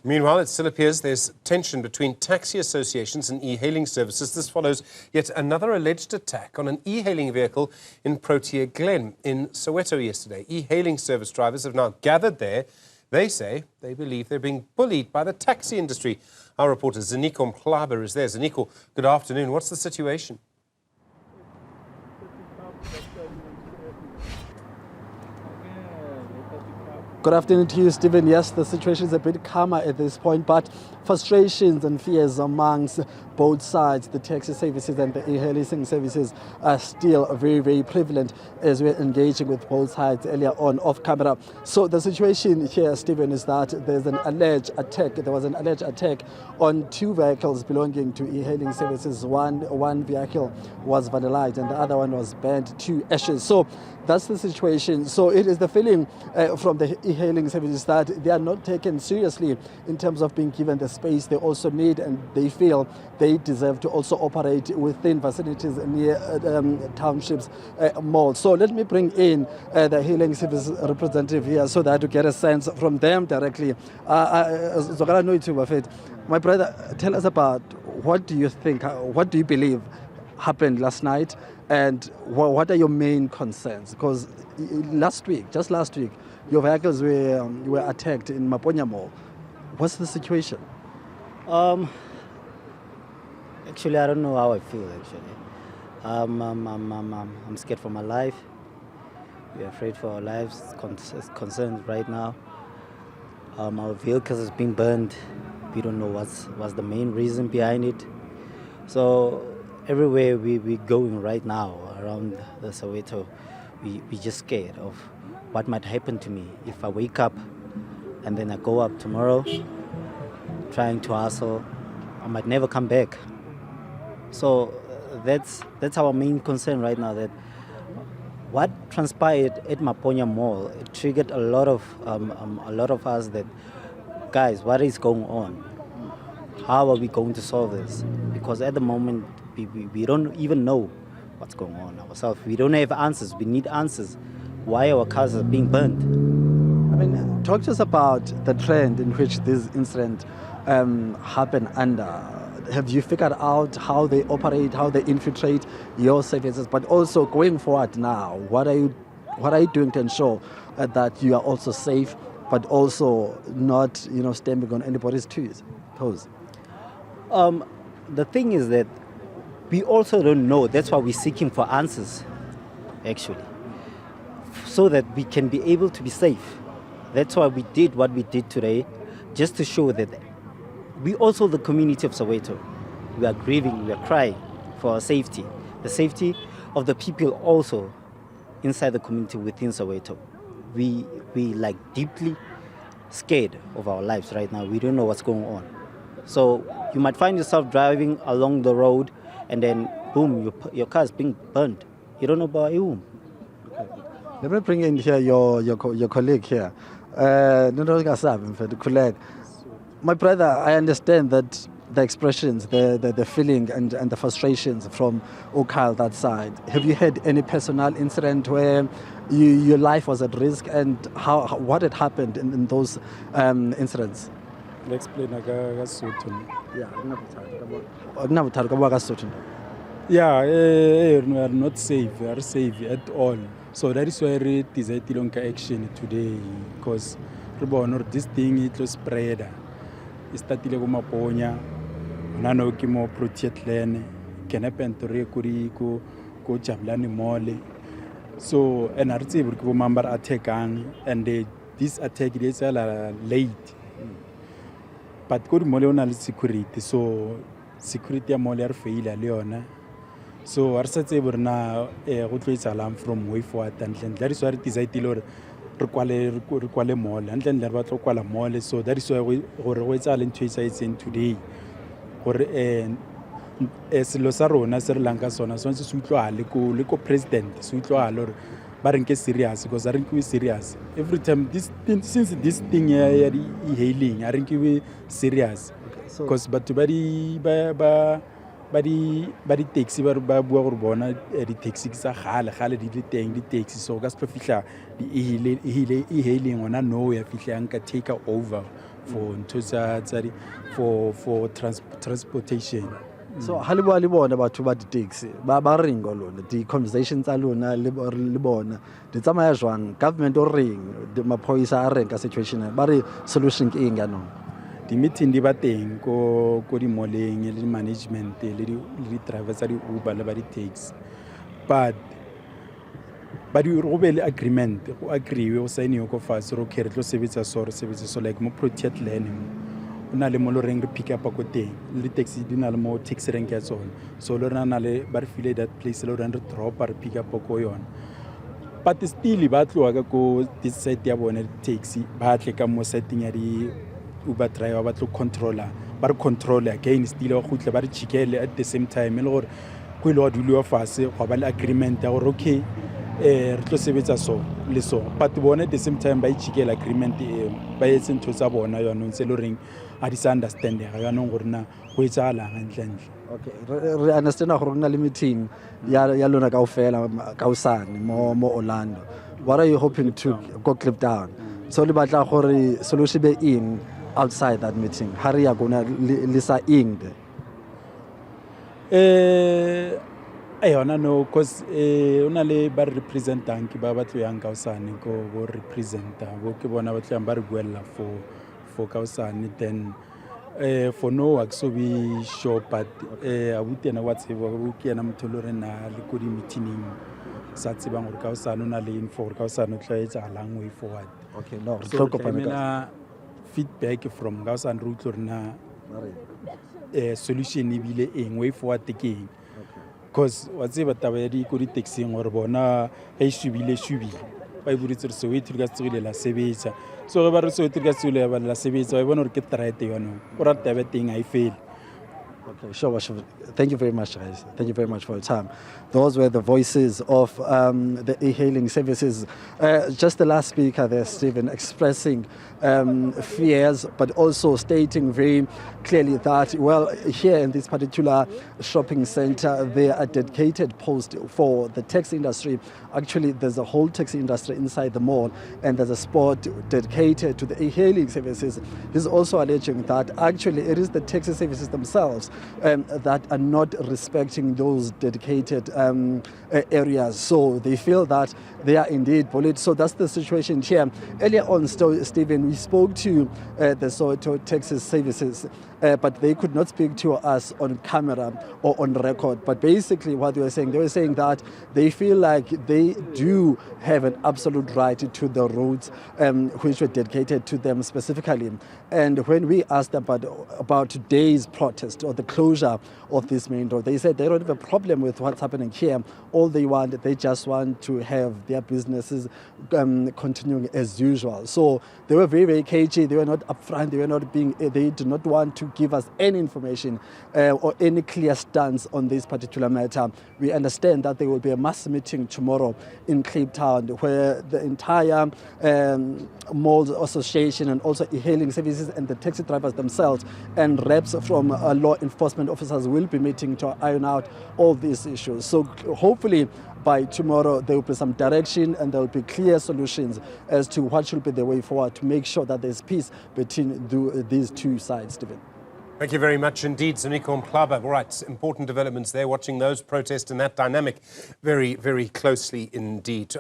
Meanwhile, it still appears there's tension between taxi associations and e-hailing services. This follows yet another alleged attack on an e-hailing vehicle in Protea Glen in Soweto yesterday. E-hailing service drivers have now gathered there. They say they believe they're being bullied by the taxi industry. Our reporter Ziniko Mhlaba is there. Ziniko, good afternoon. What's the situation? Good afternoon to you, Stephen. Yes, the situation is a bit calmer at this point, but frustrations and fears amongst both sides, the taxi services and the e-hailing services, are still very, very prevalent as we're engaging with both sides earlier on off camera. So the situation here, Stephen, is that there's an alleged attack. There was an alleged attack on two vehicles belonging to e-hailing services. One vehicle was vandalized and the other one was burnt to ashes. So that's the situation. So it is the feeling from the e-hailing services that they are not taken seriously in terms of being given the space they also need, and they feel they deserve to also operate within vicinities near townships malls. So let me bring in the e-hailing service representative here so that to get a sense from them directly. My brother, tell us about what do you think, what do you believe happened last night, and what are your main concerns? Because just last week, your vehicles were attacked in Maponya Mall. What's the situation? Actually, I don't know how I feel. I'm scared for my life. We're afraid for our lives. Concerned right now. Our vehicles is being burned. We don't know what's the main reason behind it. So everywhere we're going right now around the Soweto, we just scared of what might happen to me if I wake up and then I go up tomorrow trying to hustle. I might never come back. So that's our main concern right now, that what transpired at Maponya Mall, it triggered a lot of us that, guys, what is going on? How are we going to solve this? Because at the moment, we don't even know what's going on ourselves. We don't have answers. We need answers. Why our cars are being burned? I mean, talk to us about the trend in which this incident happened under. Have you figured out how they operate, how they infiltrate your services? But also going forward now, what are you doing to ensure that you are also safe, but also not, stamping on anybody's toes? The thing is that we also don't know. That's why we're seeking for answers, actually, so that we can be able to be safe. That's why we did what we did today, just to show that we also, the community of Soweto, we are grieving, we are crying for our safety, the safety of the people also inside the community within Soweto. We like deeply scared of our lives right now. We don't know what's going on. So you might find yourself driving along the road and then boom, your car is being burned. You don't know about whom. Let me bring in here your colleague here. My brother, I understand that the expressions, the feeling and the frustrations from Okal that side. Have you had any personal incident where your life was at risk, and what had happened in those incidents? Explain Yeah. we are not safe. We are safe at all. So that is why we decided to take action today, because this thing it was spread. It started with Maponya, nano kimo Protea Glen, Kenepentore Kuriko, Go Jablani Mole. So and I see we member attack and this attack is late. But good mole security, so security mole are fail leona. So our set na go alarm from way forward, and that is why it is ideal require mall, and then there was a mall. So that is why we always are in today. Or as Losarona, Sri Lanka, so as Suitlo, president, Suitlo, Barinke serious, because I think we serious. Every time since this thing here, hailing, I think we serious. Because but to badi taxi ba bua go bona di taxi sa gale di teng di taxi, so ka se fihla di e hailing ona no ya fihla nka take over for transportation. So ha le bua le bona batho ba di-taxi ba reng go lona di-conversation tsa lona le bona di tsamaya jwang, government o reng, maphoisa a reng ka situation ba re solution ke eng yaanong? Di-meeting di ba teng ko di-malleng le di-management le di-driver tsa di-Uber le ba di-taxi, but go be le agreement, go agreewe go signiwe ko fatshe re okay re tlo sebetsa so like mo Protea Glen o na le mo lo reng re pick up ko teng le taxi di na le mo taxi rank ya tsona, so le rena na le ba re file that place le re drop re pick up ko yona, but still ba tloa ka ko this side ya bona taxi ba tle ka mo setting ya di Uber driver ba tlo controller again, still ba khutla ba re chikele at the same time le gore go ile wa duliwa fase go ba le agreement ya gore okay re tlo sebetsa so le so, but bona at the same time ba ichikela agreement ba etse ntho tsa bona yona ntse le reng a di sa understand ga yona gore na go etsaala ntle. Okay, re understand gore na le meeting ya lona kaofela kaosane mo Orlando. What are you hoping to go clip down? So le batla gore solution be in outside that meeting ha re ya gona le sa ing yona no, cause ona le ba representant ba tlo yang kaosane ko bo representa bo ke bona ba tlo ba re buella for kaosane, then for no work so be sure, but abutena wa tseba go ke ena motho le rena le ko di meeting sa tsebang gore kaosane ona le info gore kaosane o tla etsa lang way forward. Okay, no, so feedback from kaosane re utlo rena solution e bile eng way forward ke eng, because wa tseba taba ya di ko di taxing gore bona ga e shubile ba e boditse re Soweto ka tsegile la sebetsa, so ge ba re Soweto ka tsegile la sebetsa ba bona gore ke threat yona o rata ba teng a e fail. Okay, sure. Thank you very much, guys. Thank you very much for your time. Those were the voices of the e-hailing services. Just the last speaker there, Stephen, expressing fears, but also stating very clearly that, well, here in this particular shopping center, there are dedicated posts for the taxi industry. Actually, there's a whole taxi industry inside the mall, and there's a spot dedicated to the e-hailing services. He's also alleging that actually it is the taxi services themselves that are not respecting those dedicated areas. So they feel that they are indeed bullied. So that's the situation here. Earlier on, Stephen, we spoke to the Soweto taxi services, but they could not speak to us on camera or on record. But basically what they were saying that they feel like they do have an absolute right to the roads which were dedicated to them specifically. And when we asked about today's protest or the closure of this main road, they said they don't have a problem with what's happening here. All they just want to have their businesses continuing as usual. So they were very, very cagey. They were not upfront. They did not want to give us any information or any clear stance on this particular matter. We understand that there will be a mass meeting tomorrow in Cape Town where the entire malls association and also e-hailing services and the taxi drivers themselves and reps from law enforcement officers will be meeting to iron out all these issues. So hopefully by tomorrow there will be some direction and there will be clear solutions as to what should be the way forward to make sure that there's peace between these two sides, Stephen. Thank you very much indeed, Ziniko Mhlaba. All right, important developments there, watching those protests and that dynamic very, very closely indeed.